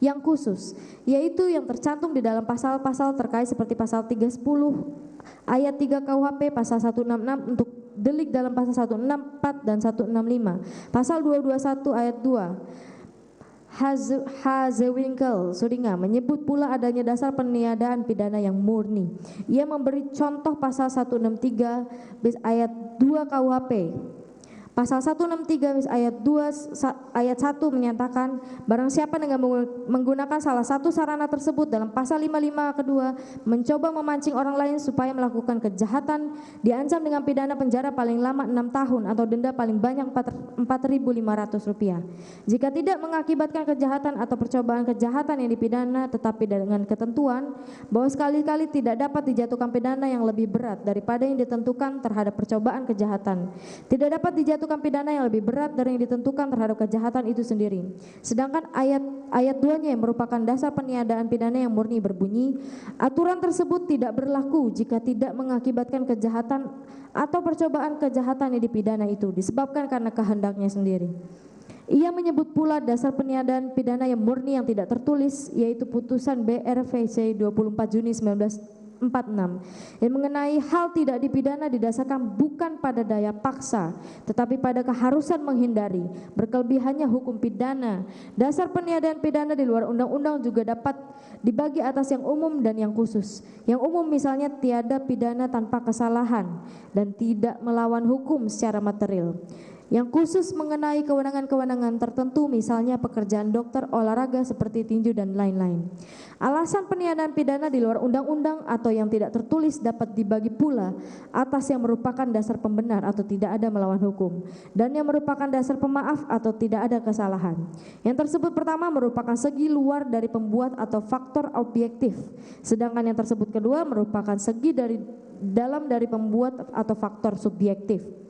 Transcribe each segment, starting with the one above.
yang khusus, yaitu yang tercantum di dalam pasal-pasal terkait seperti pasal 310 ayat 3 KUHP, pasal 166 untuk delik dalam pasal 164 dan 165, pasal 221 ayat 2. Hazewinkel Sudinga menyebut pula adanya dasar peniadaan pidana yang murni. Ia memberi contoh pasal 163 ayat 2 KUHP. Pasal 163 ayat 2 ayat 1 menyatakan barang siapa dengan menggunakan salah satu sarana tersebut dalam pasal 55 kedua mencoba memancing orang lain supaya melakukan kejahatan diancam dengan pidana penjara paling lama 6 tahun atau denda paling banyak Rp4.500. Jika tidak mengakibatkan kejahatan atau percobaan kejahatan yang dipidana tetapi dengan ketentuan bahwa sekali-kali tidak dapat dijatuhkan pidana yang lebih berat daripada yang ditentukan terhadap percobaan kejahatan. Tidak dapat dijatuhkan pidana yang lebih berat dari yang ditentukan terhadap kejahatan itu sendiri. Sedangkan ayat 2-nya yang merupakan dasar peniadaan pidana yang murni berbunyi, aturan tersebut tidak berlaku jika tidak mengakibatkan kejahatan atau percobaan kejahatan yang dipidana itu disebabkan karena kehendaknya sendiri. Ia menyebut pula dasar peniadaan pidana yang murni yang tidak tertulis, yaitu putusan BRVC 24 Juni 1946 yang mengenai hal tidak dipidana didasarkan bukan pada daya paksa tetapi pada keharusan menghindari berkelebihannya hukum pidana. Dasar peniadaan pidana di luar undang-undang juga dapat dibagi atas yang umum dan yang khusus. Yang umum misalnya tiada pidana tanpa kesalahan dan tidak melawan hukum secara material. Yang khusus mengenai kewenangan-kewenangan tertentu misalnya pekerjaan dokter, olahraga seperti tinju dan lain-lain. Alasan peniadaan pidana di luar undang-undang atau yang tidak tertulis dapat dibagi pula atas yang merupakan dasar pembenar atau tidak ada melawan hukum dan yang merupakan dasar pemaaf atau tidak ada kesalahan. Yang tersebut pertama merupakan segi luar dari pembuat atau faktor objektif, sedangkan yang tersebut kedua merupakan segi dari dalam dari pembuat atau faktor subjektif.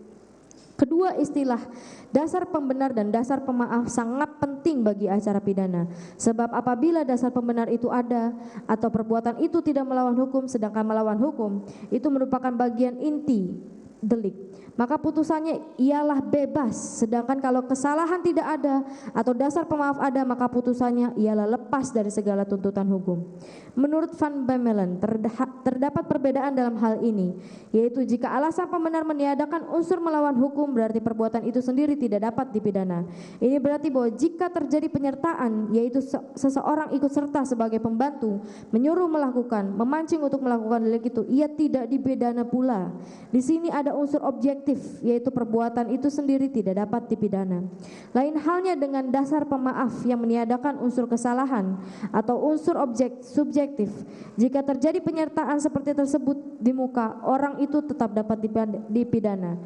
Kedua istilah dasar pembenar dan dasar pemaaf sangat penting bagi acara pidana. Sebab apabila dasar pembenar itu ada atau perbuatan itu tidak melawan hukum sedangkan melawan hukum itu merupakan bagian inti delik, maka putusannya ialah bebas. Sedangkan kalau kesalahan tidak ada atau dasar pemaaf ada maka putusannya ialah lepas dari segala tuntutan hukum. Menurut Van Bemmelen terdapat perbedaan dalam hal ini, yaitu jika alasan pembenar meniadakan unsur melawan hukum berarti perbuatan itu sendiri tidak dapat dipidana. Ini berarti bahwa jika terjadi penyertaan, yaitu seseorang ikut serta sebagai pembantu menyuruh melakukan, memancing untuk melakukan delik itu, ia tidak dipidana pula. Di sini ada unsur objektif, yaitu perbuatan itu sendiri tidak dapat dipidana. Lain halnya dengan dasar pemaaf yang meniadakan unsur kesalahan atau unsur subjektif. Jika terjadi penyertaan seperti tersebut di muka, orang itu tetap dapat dipidana.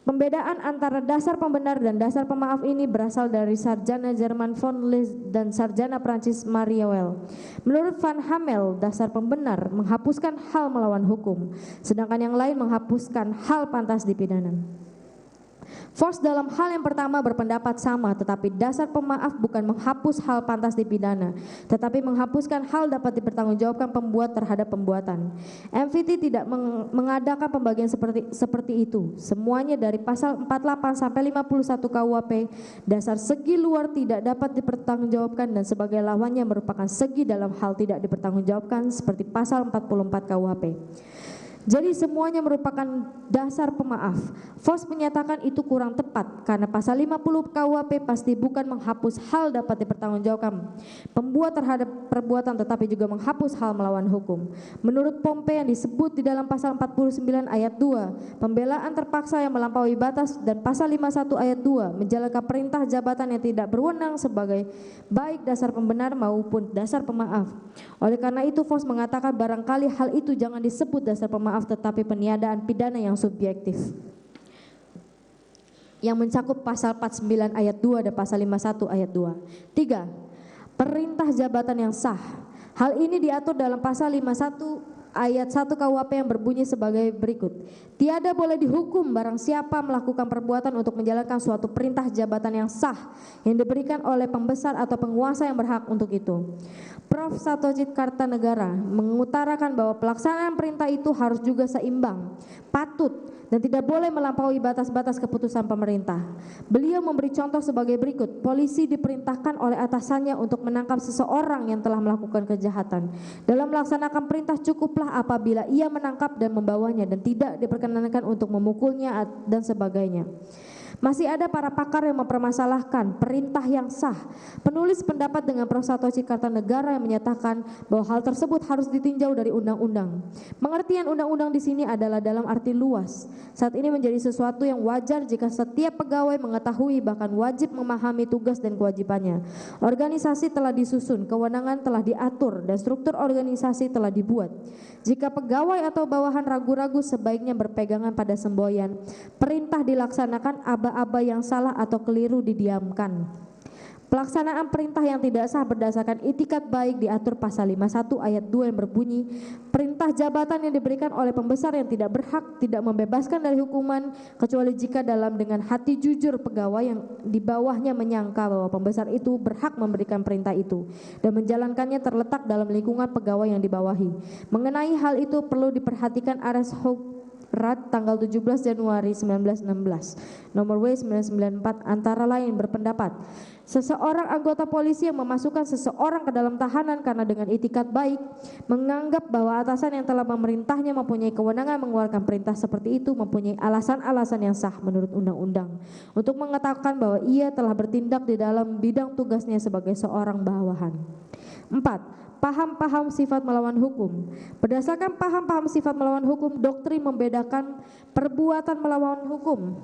Pembedaan antara dasar pembenar dan dasar pemaaf ini berasal dari sarjana Jerman von Lis dan sarjana Prancis Mariawel. Menurut Van Hamel, dasar pembenar menghapuskan hal melawan hukum, sedangkan yang lain menghapuskan hal pantas dipidana. Force dalam hal yang pertama berpendapat sama, tetapi dasar pemaaf bukan menghapus hal pantas dipidana, tetapi menghapuskan hal dapat dipertanggungjawabkan pembuat terhadap pembuatan. MVT tidak mengadakan pembagian seperti itu. Semuanya dari pasal 48 sampai 51 KUHP, dasar segi luar tidak dapat dipertanggungjawabkan dan sebagai lawannya merupakan segi dalam hal tidak dipertanggungjawabkan seperti pasal 44 KUHP. Jadi semuanya merupakan dasar pemaaf. Vos menyatakan itu kurang tepat karena pasal 50 KUHP pasti bukan menghapus hal dapat dipertanggungjawabkan pembuat terhadap perbuatan tetapi juga menghapus hal melawan hukum. Menurut Pompe yang disebut di dalam pasal 49 ayat 2, pembelaan terpaksa yang melampaui batas dan pasal 51 ayat 2 menjalankan perintah jabatan yang tidak berwenang sebagai baik dasar pembenar maupun dasar pemaaf. Oleh karena itu Vos mengatakan barangkali hal itu jangan disebut dasar pemaaf tetapi peniadaan pidana yang subjektif yang mencakup pasal 49 ayat 2 dan pasal 51 ayat 2. 3. Perintah jabatan yang sah. Hal ini diatur dalam pasal 51 ayat 1 KUHP yang berbunyi sebagai berikut. Tiada boleh dihukum barang siapa melakukan perbuatan untuk menjalankan suatu perintah jabatan yang sah yang diberikan oleh pembesar atau penguasa yang berhak untuk itu. Prof. Satojit Kartanegara mengutarakan bahwa pelaksanaan perintah itu harus juga seimbang, patut, dan tidak boleh melampaui batas-batas keputusan pemerintah. Beliau memberi contoh sebagai berikut. Polisi diperintahkan oleh atasannya untuk menangkap seseorang yang telah melakukan kejahatan. Dalam melaksanakan perintah cukuplah apabila ia menangkap dan membawanya dan tidak diperkenankan untuk memukulnya dan sebagainya. Masih ada para pakar yang mempermasalahkan perintah yang sah. Penulis pendapat dengan Prosatoci Kartanegara yang menyatakan bahwa hal tersebut harus ditinjau dari undang-undang. Pengertian undang-undang di sini adalah dalam arti luas. Saat ini menjadi sesuatu yang wajar jika setiap pegawai mengetahui bahkan wajib memahami tugas dan kewajibannya. Organisasi telah disusun, kewenangan telah diatur, dan struktur organisasi telah dibuat. Jika pegawai atau bawahan ragu-ragu sebaiknya berpegangan pada semboyan. Perintah dilaksanakan, aba-aba yang salah atau keliru didiamkan. Pelaksanaan perintah yang tidak sah berdasarkan itikat baik diatur pasal 51 ayat 2 yang berbunyi, perintah jabatan yang diberikan oleh pembesar yang tidak berhak tidak membebaskan dari hukuman kecuali jika dalam dengan hati jujur pegawai yang di bawahnya menyangka bahwa pembesar itu berhak memberikan perintah itu dan menjalankannya terletak dalam lingkungan pegawai yang dibawahi. Mengenai hal itu perlu diperhatikan Ares Rat tanggal 17 Januari 1916 nomor W994 antara lain berpendapat seseorang anggota polisi yang memasukkan seseorang ke dalam tahanan karena dengan itikat baik menganggap bahwa atasan yang telah memerintahnya mempunyai kewenangan mengeluarkan perintah seperti itu mempunyai alasan-alasan yang sah menurut undang-undang untuk mengatakan bahwa ia telah bertindak di dalam bidang tugasnya sebagai seorang bawahan. 4. Paham-paham sifat melawan hukum. Berdasarkan paham-paham sifat melawan hukum, doktrin membedakan perbuatan melawan hukum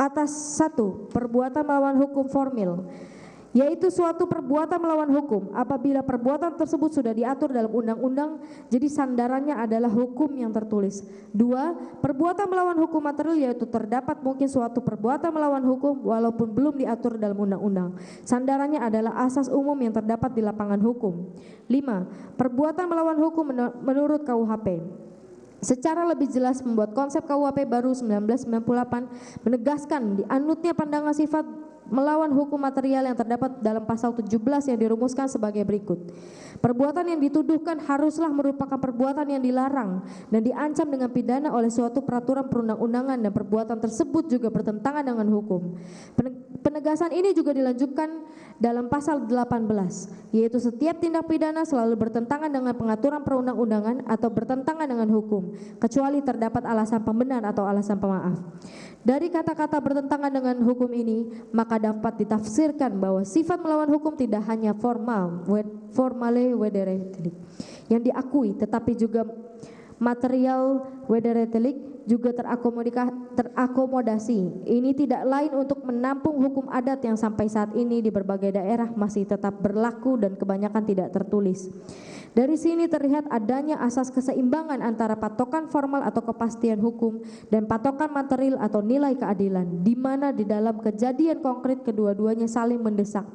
atas 1. Perbuatan melawan hukum formil, yaitu suatu perbuatan melawan hukum apabila perbuatan tersebut sudah diatur dalam undang-undang, jadi sandarannya adalah hukum yang tertulis. 2. Perbuatan melawan hukum material, yaitu terdapat mungkin suatu perbuatan melawan hukum walaupun belum diatur dalam undang-undang. Sandarannya adalah asas umum yang terdapat di lapangan hukum. 5. Perbuatan melawan hukum menurut KUHP. Secara lebih jelas membuat konsep KUHP baru 1998 menegaskan dianutnya pandangan sifat melawan hukum material yang terdapat dalam pasal 17 yang dirumuskan sebagai berikut. Perbuatan yang dituduhkan haruslah merupakan perbuatan yang dilarang dan diancam dengan pidana oleh suatu peraturan perundang-undangan dan perbuatan tersebut juga bertentangan dengan hukum. Penegasan ini juga dilanjutkan dalam pasal 18, yaitu setiap tindak pidana selalu bertentangan dengan pengaturan perundang-undangan atau bertentangan dengan hukum, kecuali terdapat alasan pembenar atau alasan pemaaf. Dari kata-kata bertentangan dengan hukum ini, maka dapat ditafsirkan bahwa sifat melawan hukum tidak hanya formale wederetelik yang diakui, tetapi juga material wederetelik juga terakomodasi. Ini tidak lain untuk menampung hukum adat yang sampai saat ini di berbagai daerah masih tetap berlaku dan kebanyakan tidak tertulis. Dari sini terlihat adanya asas keseimbangan antara patokan formal atau kepastian hukum dan patokan material atau nilai keadilan, di mana di dalam kejadian konkret kedua-duanya saling mendesak.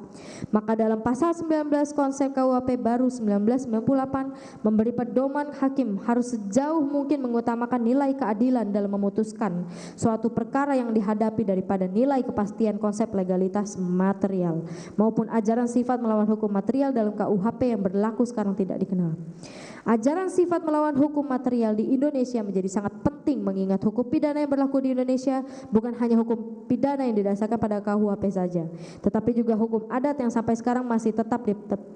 Maka dalam pasal 19 konsep KUHP baru 1998 memberi pedoman hakim harus sejauh mungkin mengutamakan nilai keadilan dalam memutuskan suatu perkara yang dihadapi daripada nilai kepastian konsep legalitas material maupun ajaran sifat melawan hukum material dalam KUHP yang berlaku sekarang tidak dikenal. Ajaran sifat melawan hukum material di Indonesia menjadi sangat penting mengingat hukum pidana yang berlaku di Indonesia bukan hanya hukum pidana yang didasarkan pada KUHP saja, tetapi juga hukum adat yang sampai sekarang masih tetap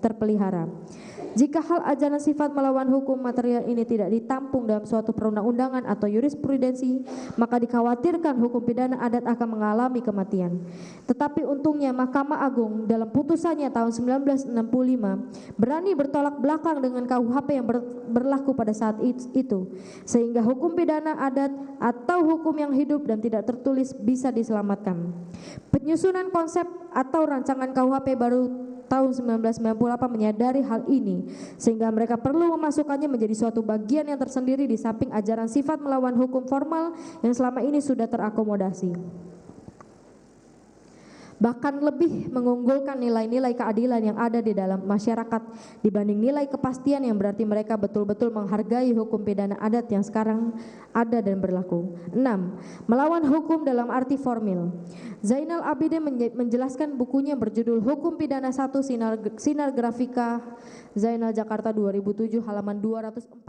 terpelihara. Jika hal ajaran sifat melawan hukum material ini tidak ditampung dalam suatu perundang-undangan atau jurisprudensi, maka dikhawatirkan hukum pidana adat akan mengalami kematian. Tetapi untungnya Mahkamah Agung dalam putusannya tahun 1965 berani bertolak belakang dengan KUHP yang berlaku pada saat itu, sehingga hukum pidana adat atau hukum yang hidup dan tidak tertulis bisa diselamatkan. Penyusunan konsep atau rancangan KUHP baru tahun 1998 menyadari hal ini sehingga mereka perlu memasukkannya menjadi suatu bagian yang tersendiri di samping ajaran sifat melawan hukum formal yang selama ini sudah terakomodasi. Bahkan lebih mengunggulkan nilai-nilai keadilan yang ada di dalam masyarakat dibanding nilai kepastian yang berarti mereka betul-betul menghargai hukum pidana adat yang sekarang ada dan berlaku. 6. Melawan hukum dalam arti formil. Zainal Abidin menjelaskan bukunya berjudul Hukum Pidana 1 Sinar Grafika Zainal Jakarta 2007 halaman 204.